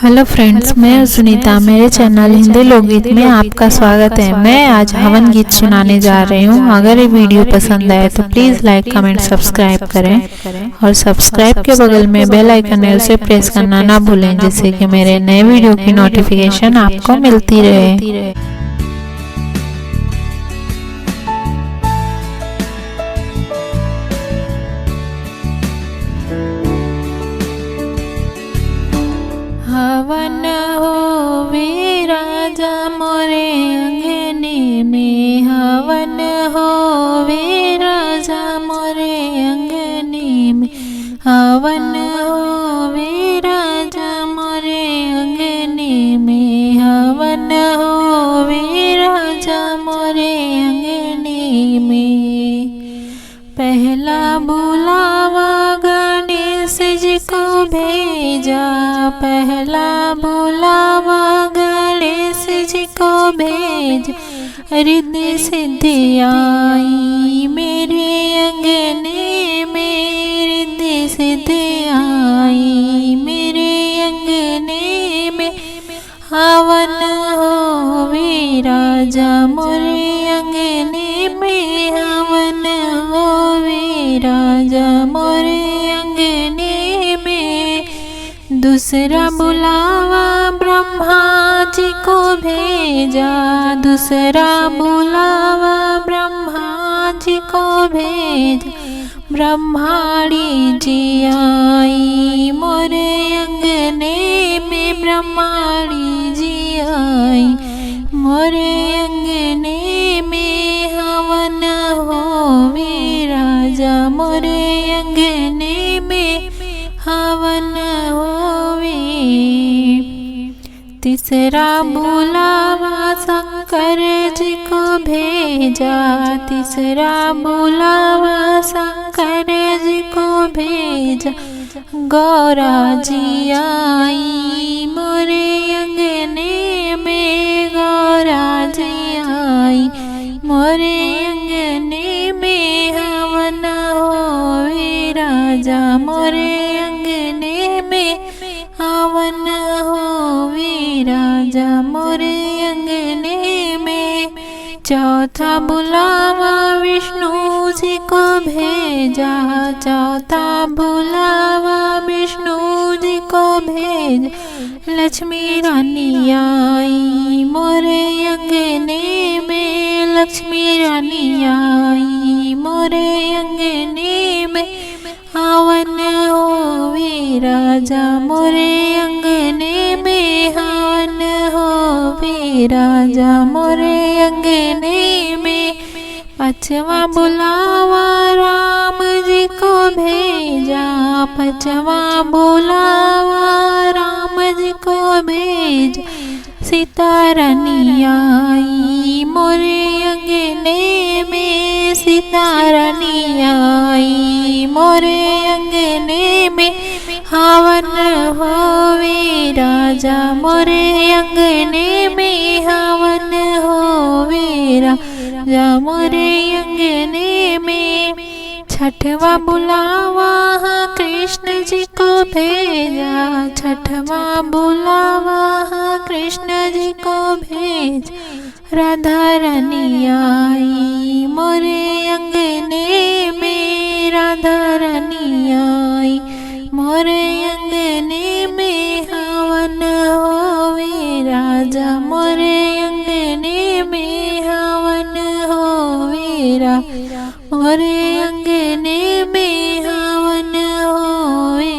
Hello friends, मैं सुनीता। मेरे channel Hindi लोकगीत में आपका स्वागत है। मैं आज हवन गीत सुनाने जा रही हूँ। अगर ये वीडियो पसंद आए तो प्लीज़ लाइक कमेंट सब्सक्राइब करें और सब्सक्राइब के बगल में बेल आइकन है उसे प्रेस करना ना भूलें, जिससे कि मेरे नए वीडियो की नोटिफिकेशन आपको मिलती रहे। हवन होवे राजा मोरे अंगने में, हवन होवे राजा मोरे अंगने में, हवन होवे राजा मोरे अंगने में, हवन होवे राजा मोरे अंगने में। पहला बुलावा गणेश जी को भेजा, पहला बुलावा गणेश जी को भेज। रिद्धि सिद्धि आई मेरे अंगने में, रिद्धि सिद्धि आई मेरे अंगने में। हवन होवे राजा मोरे अंगने में, हवन होवे राजा मोरे अंगने में। दूसरा बुलावा ब्रह्मा जी को भेजा, दूसरा बुलावा ब्रह्मा जी को भेजा। ब्रह्माणी जी आई मोरे अंगने में, ब्रह्माणी जी आई मोरे अंगने में। हवन होवे राजा मोरे अंगने में, हवन होवे। तीसरा बुलावा शंकर जी को भेजा, तीसरा बुलावा शंकर जी को भेजा। गौरा जी आई मोरे अंगने में, गौरा जी आई मोरे अंगने में। हवन होवे राजा मोरे अंगने में, हवन होवे राजा मोरे अंगने में। चौथा बुलावा विष्णु जी को भेजा, चौथा बुलावा विष्णु जी को भेज। लक्ष्मी रानी आई मोरे अंगने में, लक्ष्मी रानी आई मोरे अंगने में। हवन होवे राजा मोरे अंगने में, हवन होवे राजा मोरे अंगने में। पांचवा बुलावा राम जी को भेजा, पांचवा बुलावा राम जी को भेज। सीता रानी आई मोरे अंगने में, सीता रानी आई मोरे अंगने में। हवन होवे राजा मोरे अंगने में, हवन होवे राजा मोरे अंगने में। छठवा बुलावा कृष्ण जी को भेजा, छठवा बुलावा कृष्ण जी को भेज। राधा रानी आई मोरे अंगने में, राधा रानी आई मोरे अंगने में। हवन होवे राजा मोरे अंगने में, हवन होवे राजा मोरे अंगने में, हवन होवे